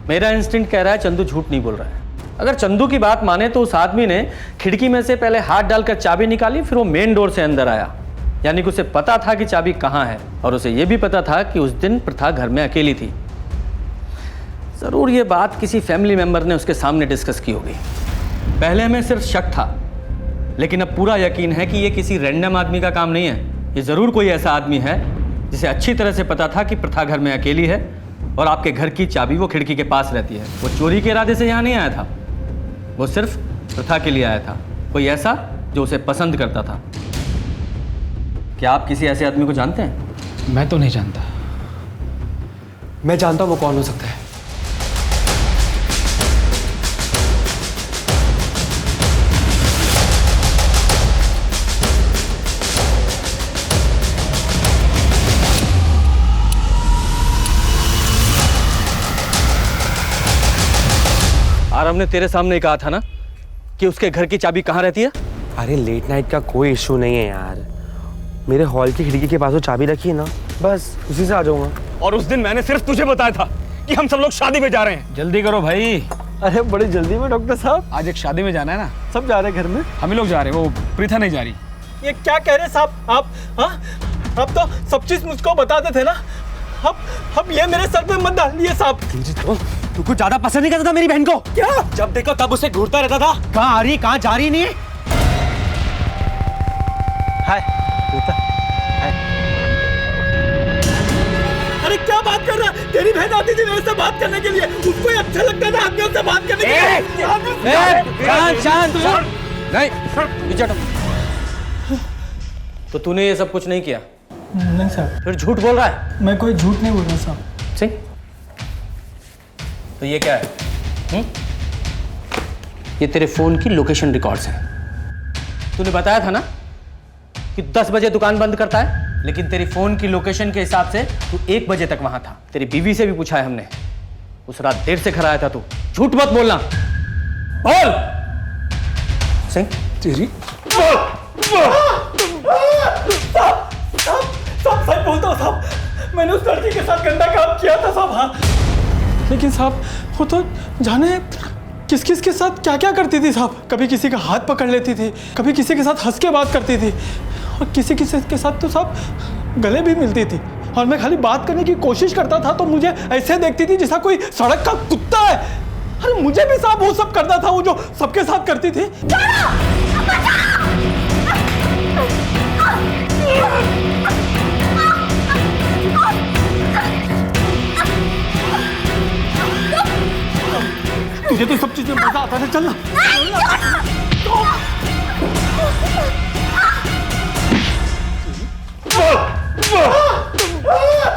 मेरा इंस्टिंक्ट कह रहा है चंदू झूठ नहीं बोल रहा है। अगर चंदू की बात माने तो उस आदमी ने खिड़की में से पहले हाथ डालकर चाबी निकाली, फिर वो मेन डोर से अंदर आया। यानी कि उसे पता था कि चाबी कहाँ है, और उसे यह भी पता था कि उस दिन प्रथा घर में अकेली थी। जरूर ये बात किसी फैमिली मेंबर ने उसके सामने डिस्कस की होगी। पहले हमें सिर्फ शक था, लेकिन अब पूरा यकीन है कि ये किसी रैंडम आदमी का काम नहीं है। ये जरूर कोई ऐसा आदमी है जिसे अच्छी तरह से पता था कि प्रथा घर में अकेली है और आपके घर की चाबी वो खिड़की के पास रहती है। वो चोरी के इरादे से यहाँ नहीं आया था, वो सिर्फ प्रथा के लिए आया था। कोई ऐसा जो उसे पसंद करता था। क्या आप किसी ऐसे आदमी को जानते हैं? मैं तो नहीं जानता। मैं जानता हूँ वो कौन हो सकता है। आरव ने तेरे सामने कहा था ना कि उसके घर की चाबी कहाँ रहती है? अरे लेट नाइट का कोई इशू नहीं है यार, मेरे हॉल की खिड़की के पास वो चाबी रखी है ना, बस उसी से आ जाऊंगा। और उस दिन मैंने सिर्फ तुझे बताया था कि हम सब लोग शादी में जा रहे हैं। जल्दी करो भाई। अरे बड़ी जल्दी में डॉक्टर साहब? आज एक शादी में जाना है ना। सब जा रहे हैं घर में? हम ही लोग जा रहे हैं, वो प्रीथा नहीं जा रही। ये क्या कह रहे साहब आप? हाँ, अब तो सब चीज मुझको बताते थे ना। अब ये मेरे सर पे मत डालिए साहब। तू कुछ ज्यादा पसंद नहीं करता था मेरी बहन को? क्या? जब देखो तब उसे घूरता रहता था। कहाँ आ रही कहाँ जा रही नहीं? हाय प्रीता। हाय। अरे क्या बात कर रहा है? तेरी बहन आती थी मेरे से बात करने के लिए, उसको ही अच्छा लगता था आदमियों से बात करने के लिए। शांत नहीं, पीछे हटो। तो तूने ये सब कुछ नहीं किया? नहीं सर। फिर झूठ बोल रहा है? मैं कोई झूठ नहीं बोल रहा साहब। सिंह, तो ये क्या है? ये तेरे फोन की लोकेशन रिकॉर्ड्स हैं। तूने बताया था ना कि 10 बजे दुकान बंद करता है, लेकिन तेरी फोन की लोकेशन के हिसाब से तू 1 बजे तक वहां था। तेरी बीवी से भी पूछा है हमने, उस रात देर से घर आया था तू। झूठ मत बोलना। बोल सिंह। तेरी साहब सच बोलता हूँ साहब, मैंने उस लड़की के साथ गंदा काम किया था साहब। हाँ, लेकिन साहब वो तो जाने किस किस के साथ क्या क्या करती थी साहब। कभी किसी का हाथ पकड़ लेती थी, कभी किसी के साथ हंस के बात करती थी, और किसी किसी के साथ तो साहब गले भी मिलती थी। और मैं खाली बात करने की कोशिश करता था तो मुझे ऐसे देखती थी जैसा कोई सड़क का कुत्ता है। अरे मुझे भी साहब वो सब करना था, वो जो सबके साथ करती थी। तुझे तो सब चीजें मजा आता है, चल ना।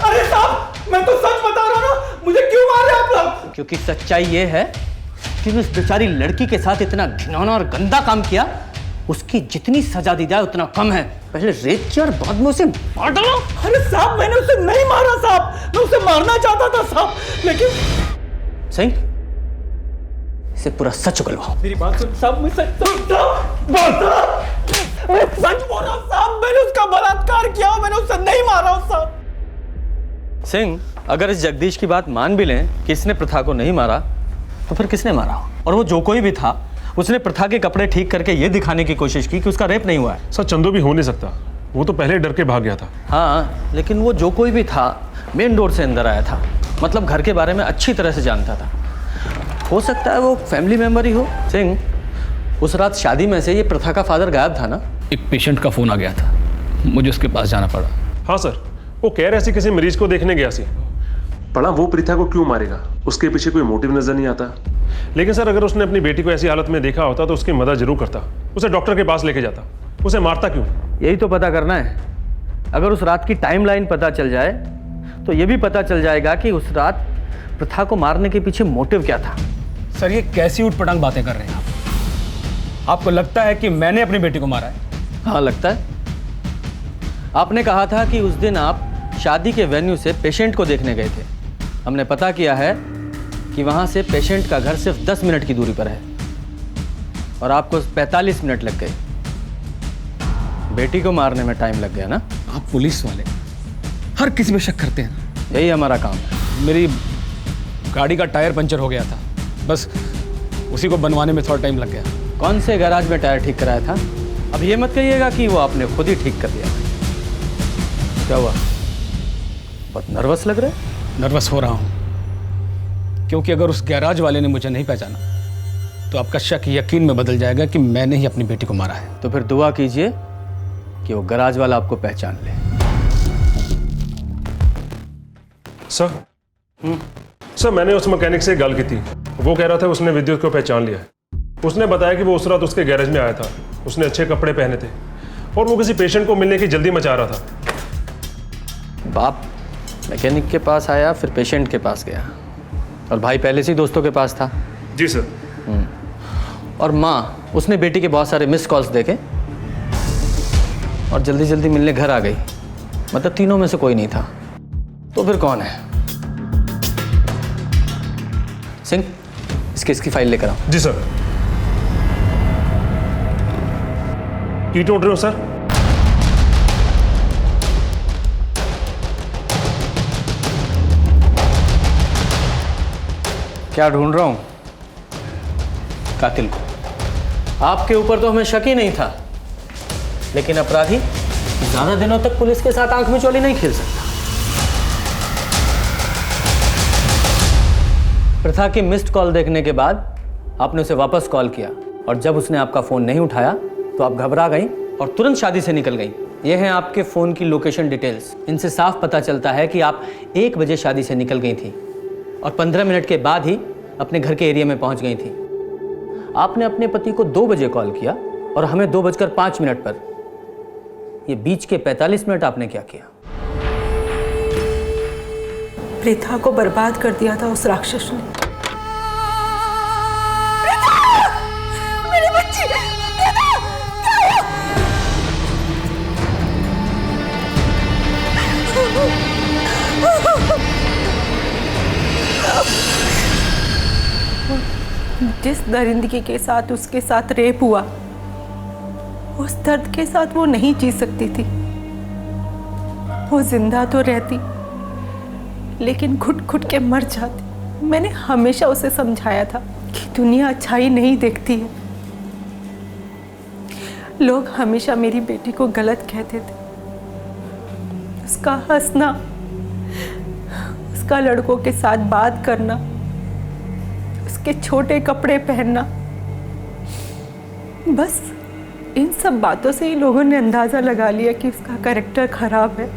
अरे साहब मैं तो सच बता रहा हूँ ना, मुझे क्यों मार रहे आप लोग? क्योंकि सच्चाई ये है कि उस बेचारी लड़की के साथ इतना घिनौना और गंदा काम किया, उसकी जितनी सजा दी जाए उतना कम है। पहले रेप किया और बाद में उसे मार डालो। अरे साहब मैंने उसे नहीं मारा साहब, मैं उसे मारना चाहता था साहब, लेकिन सिंह इसे पूरा सच उगलवाओ। मेरी बात सुन साहब, मैं सच बोल रहा साहब, मैंने उसका बलात्कार किया, मैंने उसे नहीं मारा साहब। सिंह, अगर इस जगदीश की बात मान भी लें कि इसने प्रथा को नहीं मारा, तो फिर किसने मारा? और वो जो कोई भी था, उसने प्रथा के कपड़े ठीक करके ये दिखाने की कोशिश की कि उसका रेप नहीं हुआ है। सर चंदू भी हो नहीं सकता, वो तो पहले डर के भाग गया था। हाँ, लेकिन वो जो कोई भी था मेन डोर से अंदर आया था, मतलब घर के बारे में अच्छी तरह से जानता था। हो सकता है वो फैमिली मेंबर ही हो। सिंह, उस रात शादी में से ये प्रथा का फादर गायब था ना? एक पेशेंट का फोन आ गया था, मुझे उसके पास जाना पड़ा। हाँ सर, वो कह रहे थे किसी मरीज को देखने गया सी। पढ़ा वो प्रीथा को क्यों मारेगा, उसके पीछे कोई मोटिव नजर नहीं आता। लेकिन सर अगर उसने अपनी बेटी को ऐसी हालत में देखा होता तो उसकी मदद जरूर करता, उसे डॉक्टर के पास लेके जाता। उसे मारता क्यों? यही तो पता करना है। अगर उस रात की टाइमलाइन पता चल जाए तो ये भी पता चल जाएगा कि उस रात प्रथा को मारने के पीछे मोटिव क्या था। सर ये कैसी उठपटांग बातें कर रहे हैं आप? आपको लगता है कि मैंने अपनी बेटी को मारा है? हाँ लगता है। आपने कहा था कि उस दिन आप शादी के वेन्यू से पेशेंट को देखने गए थे। हमने पता किया है कि वहाँ से पेशेंट का घर सिर्फ 10 मिनट की दूरी पर है और आपको 45 मिनट लग गए। बेटी को मारने में टाइम लग गया ना? आप पुलिस वाले हर किसी में शक करते हैं। यही हमारा काम है। मेरी गाड़ी का टायर पंचर हो गया था, बस उसी को बनवाने में थोड़ा टाइम लग गया। कौन से गैराज में टायर ठीक कराया था? अब ये मत कहिएगा कि वो आपने खुद ही ठीक कर दिया। क्या हुआ, बहुत नर्वस लग रहे? नर्वस हो रहा हूँ क्योंकि अगर उस गैराज वाले ने मुझे नहीं पहचाना तो आपका शक यकीन में बदल जाएगा कि मैंने ही अपनी बेटी को मारा है। तो फिर दुआ कीजिए कि वो गैराज वाला आपको पहचान ले। सर मैंने उस मैकेनिक से गल की थी, वो कह रहा था उसने विद्युत को पहचान लिया है। उसने बताया कि वो उस रात उसके गैरेज में आया था, उसने अच्छे कपड़े पहने थे और वो किसी पेशेंट को मिलने की जल्दी मचा रहा था। बाप मैकेनिक के पास आया, फिर पेशेंट के पास गया, और भाई पहले से ही दोस्तों के पास था। जी सर। और माँ, उसने बेटी के बहुत सारे मिस कॉल्स देखे और जल्दी जल्दी मिलने घर आ गई। मतलब तीनों में से कोई नहीं था। तो फिर कौन है? सिंह, इस केस की फाइल लेकर आओ। जी सर। की ढूंढ रहे हो सर? क्या ढूंढ रहा हूं? कातिल को। आपके ऊपर तो हमें शक ही नहीं था, लेकिन अपराधी ज्यादा दिनों तक पुलिस के साथ आंख में चोली नहीं खेल सकता। प्रथा की मिस्ड कॉल देखने के बाद आपने उसे वापस कॉल किया, और जब उसने आपका फोन नहीं उठाया तो आप घबरा गई और तुरंत शादी से निकल गई। ये हैं आपके फोन की लोकेशन डिटेल्स। इनसे साफ पता चलता है कि आप 1 बजे शादी से निकल गई थी और 15 मिनट के बाद ही अपने घर के एरिया में पहुंच गई थी। आपने अपने पति को 2 बजे कॉल किया और हमें 2:05 पर। ये बीच के 45 मिनट आपने क्या किया? प्रीथा को बर्बाद कर दिया था उस राक्षस ने। मेरी बच्ची, जिस दरिंदगी के साथ उसके साथ रेप हुआ, उस दर्द के साथ वो नहीं जी सकती थी। वो जिंदा तो रहती, लेकिन घुट घुट के मर जाती। मैंने हमेशा उसे समझाया था कि दुनिया अच्छाई नहीं देखती है। लोग हमेशा मेरी बेटी को गलत कहते थे। उसका हंसना, उसका लड़कों के साथ बात करना, उसके छोटे कपड़े पहनना, बस इन सब बातों से ही लोगों ने अंदाजा लगा लिया कि उसका कैरेक्टर खराब है।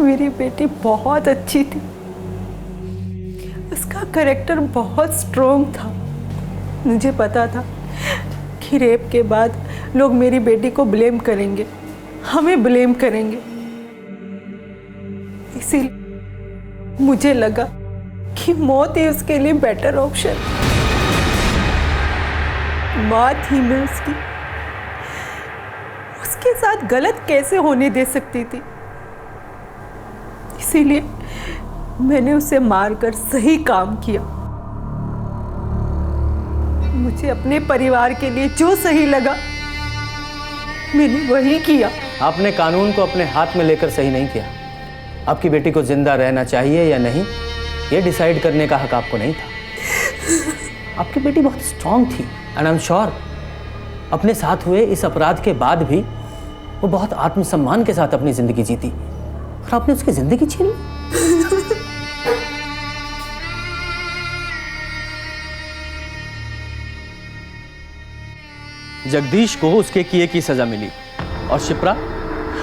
मेरी बेटी बहुत अच्छी थी, उसका कैरेक्टर बहुत स्ट्रॉन्ग था। मुझे पता था कि रेप के बाद लोग मेरी बेटी को ब्लेम करेंगे, हमें ब्लेम करेंगे। इसीलिए मुझे लगा कि मौत ही उसके लिए बेटर ऑप्शन। माँ थी मैं उसकी, उसके साथ गलत कैसे होने दे सकती थी। इसीलिए मैंने उसे मारकर सही काम किया। मुझे अपने परिवार के लिए जो सही लगा मैंने वही किया। आपने कानून को अपने हाथ में लेकर सही नहीं किया। आपकी बेटी को जिंदा रहना चाहिए या नहीं, ये डिसाइड करने का हक आपको नहीं था। आपकी बेटी बहुत स्ट्रांग थी, एंड आई एम श्योर अपने साथ हुए इस अपराध के बाद भी वो बहुत आत्मसम्मान के साथ अपनी जिंदगी जीती, और आपने उसकी जिंदगी छीन ली। जगदीश को उसके किए की सजा मिली, और शिप्रा,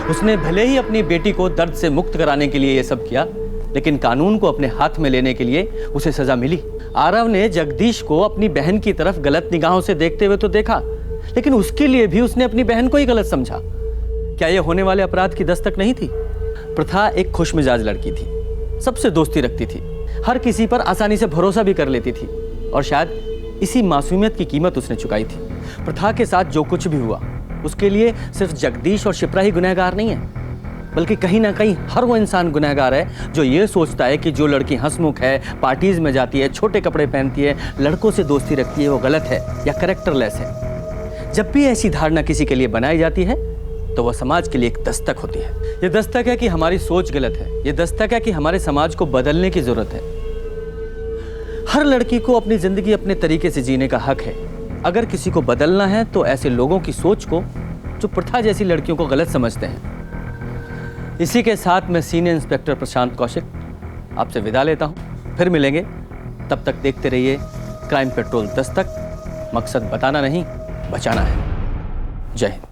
उसने भले ही अपनी बेटी को दर्द से मुक्त कराने के लिए यह सब किया, लेकिन कानून को अपने हाथ में लेने के लिए उसे सजा मिली। आरव ने जगदीश को अपनी बहन की तरफ गलत निगाहों से देखते हुए तो देखा, लेकिन उसके लिए भी उसने अपनी बहन को ही गलत समझा। क्या यह होने वाले अपराध की दस्तक नहीं थी? प्रथा एक खुशमिजाज लड़की थी, सबसे दोस्ती रखती थी, हर किसी पर आसानी से भरोसा भी कर लेती थी, और शायद इसी मासूमियत की कीमत उसने चुकाई थी। प्रथा के साथ जो कुछ भी हुआ, उसके लिए सिर्फ जगदीश और शिप्रा ही गुनहगार नहीं है, बल्कि कहीं ना कहीं हर वो इंसान गुनहगार है जो ये सोचता है कि जो लड़की हंसमुख है, पार्टीज में जाती है, छोटे कपड़े पहनती है, लड़कों से दोस्ती रखती है, वो गलत है या कैरेक्टरलेस है। जब भी ऐसी धारणा किसी के लिए बनाई जाती है तो वह समाज के लिए एक दस्तक होती है। ये दस्तक है कि हमारी सोच गलत है, ये दस्तक है कि हमारे समाज को बदलने की जरूरत है। हर लड़की को अपनी जिंदगी अपने तरीके से जीने का हक है। अगर किसी को बदलना है तो ऐसे लोगों की सोच को जो प्रथा जैसी लड़कियों को गलत समझते हैं। इसी के साथ मैं सीनियर इंस्पेक्टर प्रशांत कौशिक आपसे विदा लेता हूं। फिर मिलेंगे, तब तक देखते रहिए क्राइम पेट्रोल दस्तक। मकसद बताना नहीं, बचाना है। जय हिंद।